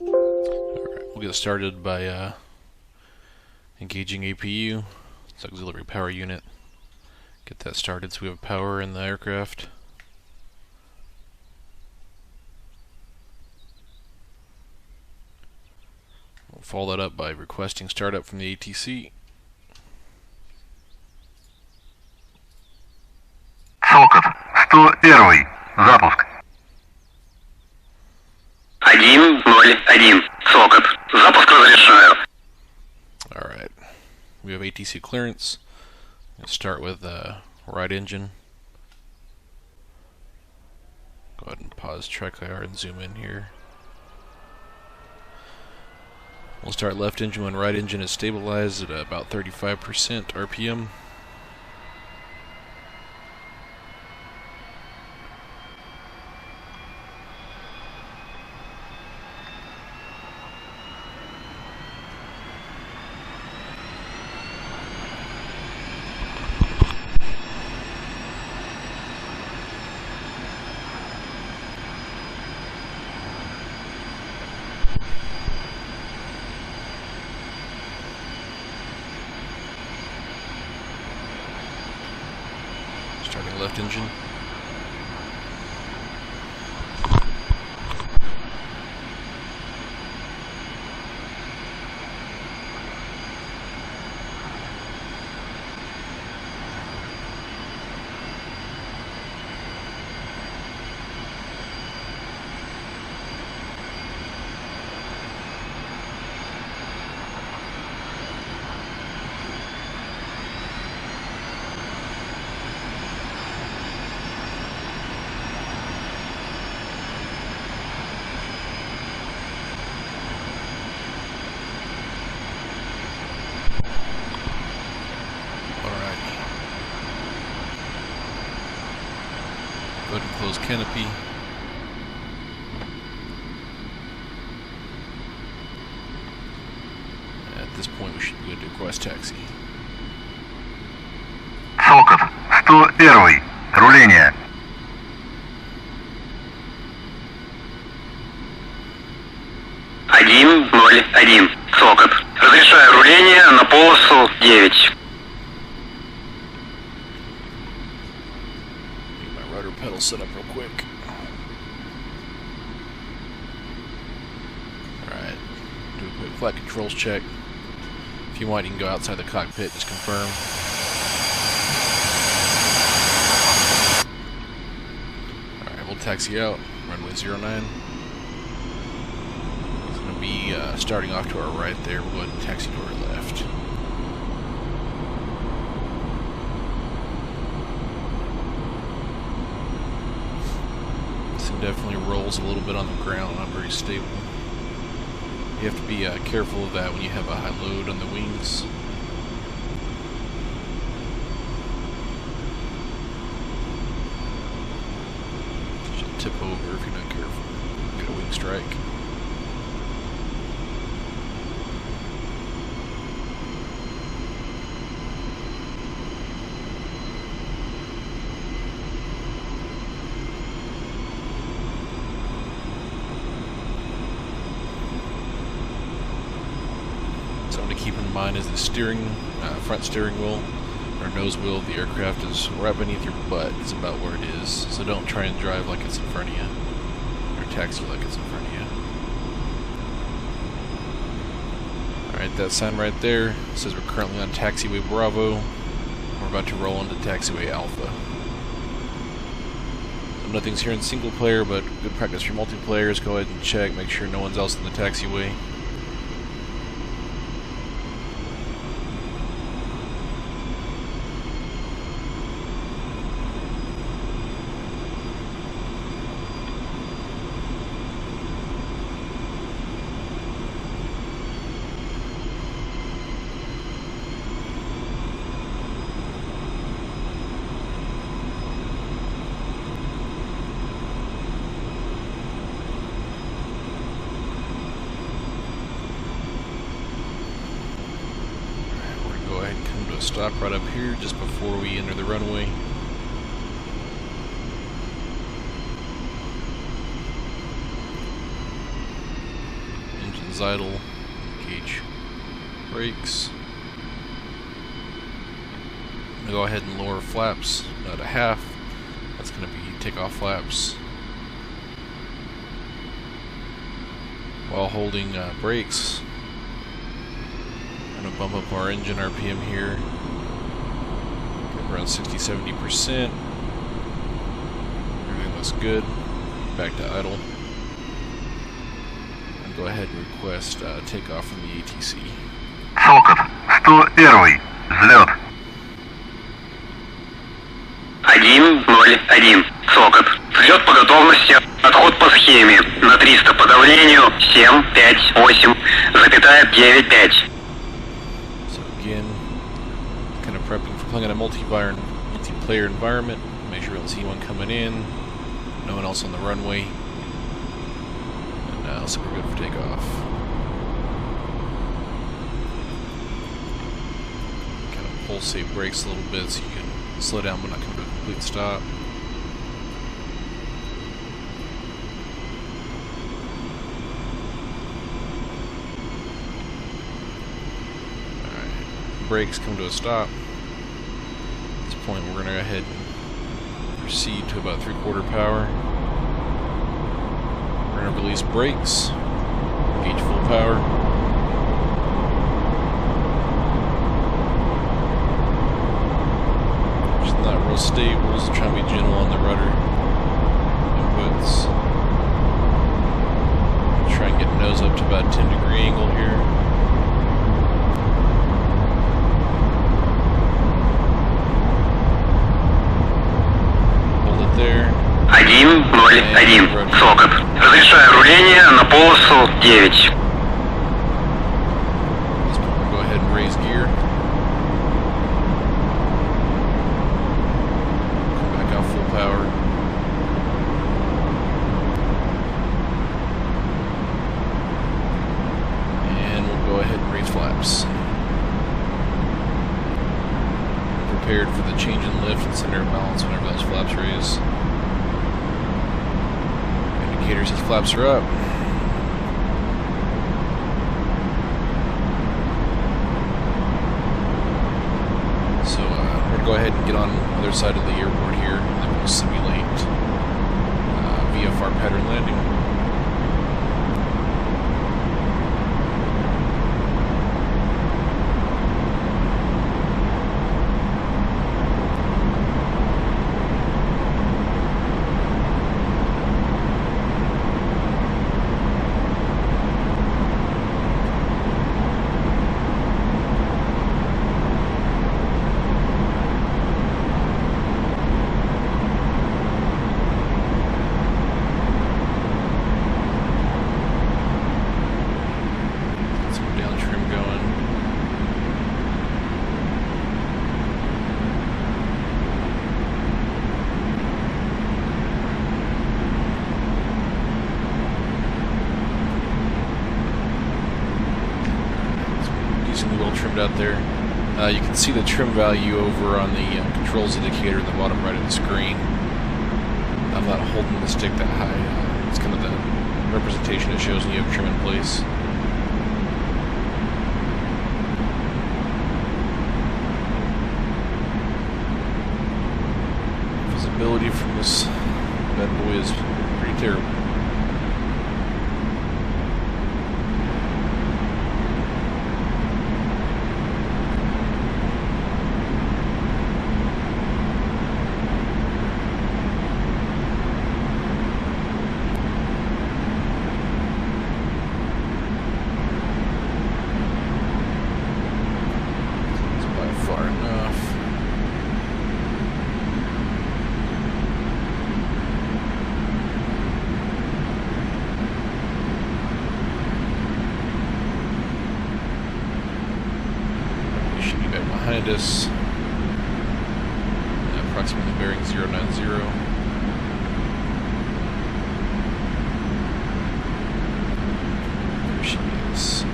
Alright, we'll get started by engaging APU. It's auxiliary power unit. Get that started so we have power in the aircraft. We'll follow that up by requesting startup from the ATC. Сокот, 101. Запуск. 101. Сокот. Запуск разрешаю. Alright. We have ATC clearance. Let's start with right engine. Go ahead and pause TriCLR and zoom in here. We'll start left engine when right engine is stabilized at about 35% RPM. Starting left engine. Go ahead and close canopy. At this point we should be good to request taxi. Сокот, 101. Руление. 101. Сокот. Разрешаю руление на полосу 9. Pedal set up real quick. Alright, do a quick flight controls check. If you want, you can go outside the cockpit, just confirm. Alright, we'll taxi out, runway 09. It's going to be starting off to our right there. We'll go ahead and taxi to our left. Definitely rolls a little bit on the ground, not very stable. You have to be careful of that when you have a high load on the wings. Should tip over if you're not careful. Get a wing strike. Something to keep in mind is the front steering wheel or nose wheel of the aircraft is right beneath your butt. It's about where it is. So don't try and drive like it's in front of you, or taxi like it's in front of you. Alright, that sign right there says we're currently on taxiway Bravo. We're about to roll into taxiway Alpha. So nothing's here in single player, but good practice for multiplayers. Go ahead and check, make sure no one's else in the taxiway. Stop right up here just before we enter the runway. idle. Engage brakes. I'm gonna go ahead and lower flaps at a half. That's gonna be takeoff flaps. While holding brakes, I'm gonna bump up our engine RPM here. Around 60–70%. Everything looks good. Back to idle. And go ahead and request takeoff from the ATC. Сокот 101. Взлет. 101. Сокот. Взлет по готовности. Отход по схеме. На 300 по давлению. 758,95. So again, kind of prepping for playing in a multiplayer environment. Make sure we don't see anyone coming in. No one else on the runway. And now looks like we're good for takeoff. Kind of pulsate brakes a little bit so you can slow down but not come to a complete stop. Alright, brakes come to a stop. At this point we're going to go ahead and proceed to about 3/4 power. We're going to release brakes, engage full power. Just not real stable, so try to be gentle on the rudder inputs. Try and get nose up to about a 10-degree angle here. There. 101. Сокот. Разрешаю руление на полосу 9. Go ahead and raise gear. Come back out full power. And we'll go ahead and raise flaps. Prepared for the change in lift and center of balance whenever those flaps raise. Indicator says flaps are up. So we're going to go ahead and get on the other side of the airport here, and then we'll simulate VFR pattern landing. Trimmed out there. You can see the trim value over on the controls indicator in the bottom right of the screen. I'm not holding the stick that high. It's kind of the representation it shows when you have trim in place. Visibility from this bad boy is pretty terrible. Behind us, approximately bearing 090. There she is.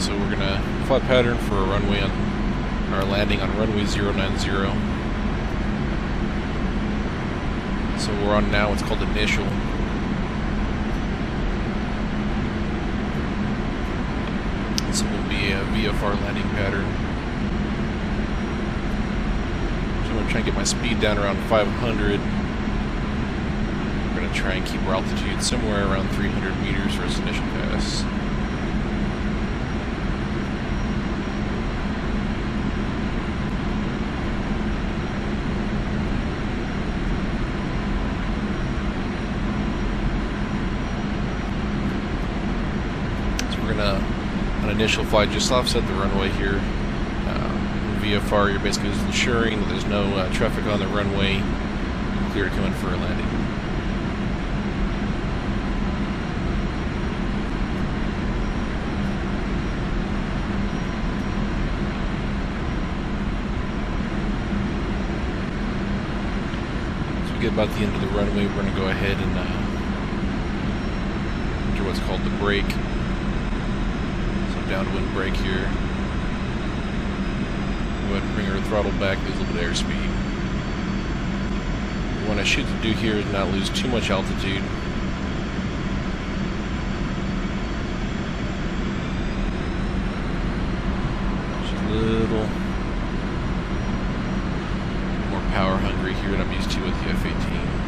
So we're gonna fly pattern for a runway on our landing on runway 090. So we're on now what's called initial. So it will be a VFR landing pattern. So I'm going to try and get my speed down around 500. We're going to try and keep our altitude somewhere around 300 meters for its initial pass. An initial flight just offset the runway here. VFR, you're basically just ensuring that there's no traffic on the runway. Clear to come in for a landing. As we get about the end of the runway, we're going to go ahead and enter what's called the brake. Downwind brake here. Go ahead and bring our throttle back, lose a little bit of airspeed. What I shoot to do here is not lose too much altitude. Just a little more power hungry here than I'm used to with the F-18.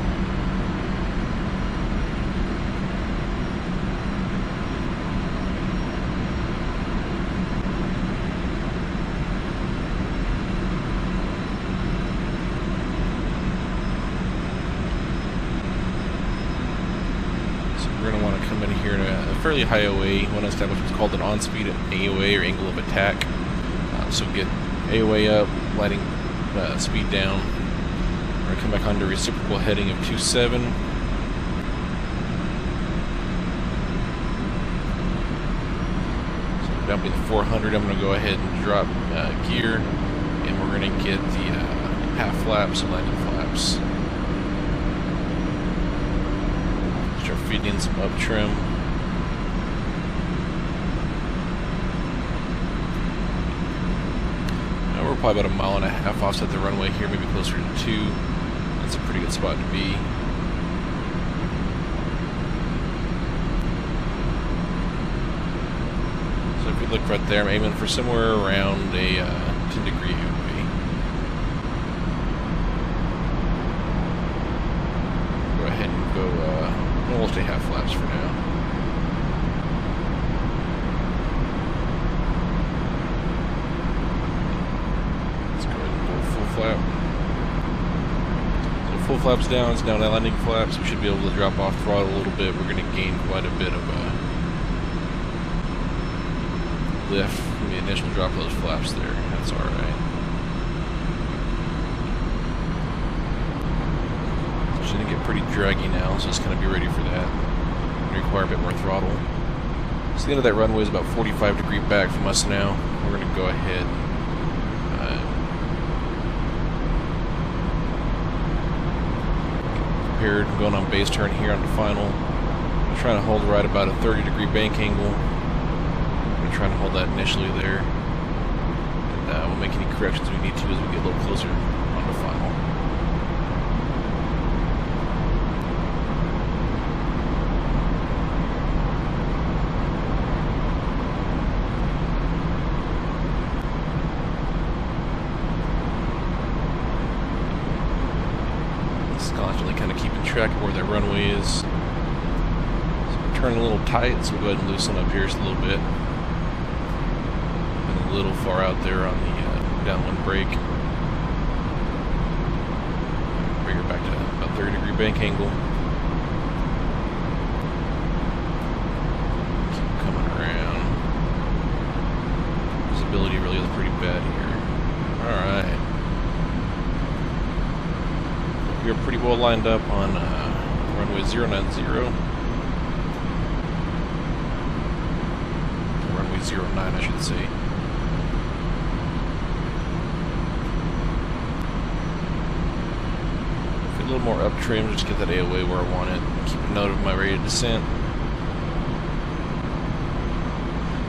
We're going to want to come in here at a fairly high OA. We want to establish what's called an on-speed AOA, or angle of attack. So get AOA up, lighting speed down. We're going to come back onto reciprocal heading of 27. So down below 400, I'm going to go ahead and drop gear, and we're going to get the half flaps and landing flaps. Start feeding in some up trim. Now we're probably about 1.5 miles offset the runway here, maybe closer to 2. That's a pretty good spot to be. So if you look right there, I'm aiming for somewhere around a 10-degree AOA. Go ahead and go. We'll stay half flaps for now. Let's go ahead and go full flap. So full flaps down, it's down to landing flaps. We should be able to drop off throttle a little bit. We're going to gain quite a bit of lift from the initial drop of those flaps there. That's alright. It's going to get pretty draggy now, so it's going to be ready for that. Require a bit more throttle. So the end of that runway is about 45 degrees back from us now. We're going to go ahead. Prepared. I'm going on base turn here on the final. I'm trying to hold right about a 30-degree bank angle. I'm going to try to hold that initially there. And we'll make any corrections we need to as we get a little closer on the final. Constantly kind of keeping track of where that runway is. So we're turning a little tight, so we'll go ahead and loosen up here just a little bit. And a little far out there on the downwind brake. Bring her back to about 30-degree bank angle. Keep coming around. Visibility really is pretty bad here. Alright. We're pretty well lined up on runway 090. Runway 09, I should say. Get a little more up trim, just get that AOA where I want it. Keep a note of my rate of descent.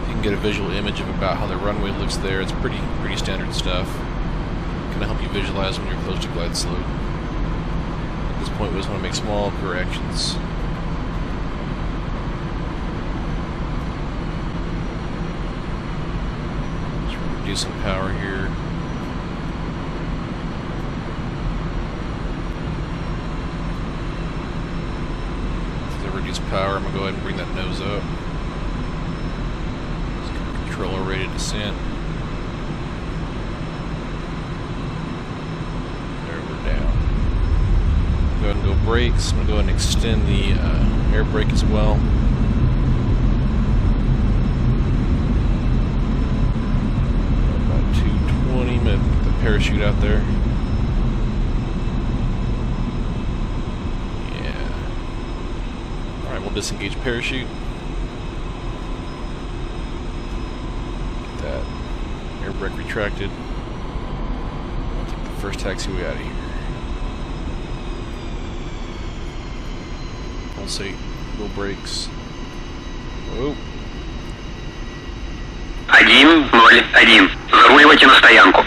You can get a visual image of about how the runway looks there. It's pretty standard stuff. Can help you visualize when you're close to glide slope. At this point, we just want to make small corrections. reduce some power here. To reduce power, I'm going to go ahead and bring that nose up. Control our rate of descent. There, we're down. Go ahead and go brakes. I'm going to go ahead and extend the air brake as well. About 220. I'm going to put the parachute out there. Yeah. Alright, we'll disengage parachute. Get that air brake retracted. I'll take the first taxiway out of here. Pulsate, go brakes. Whoa. 101. Заруливайте на стоянку.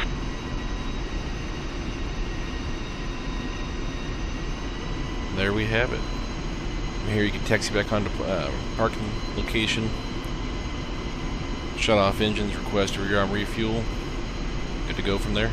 There we have it. Here you can taxi back onto parking location. Shut off engines, request a rearm refuel. Good to go from there.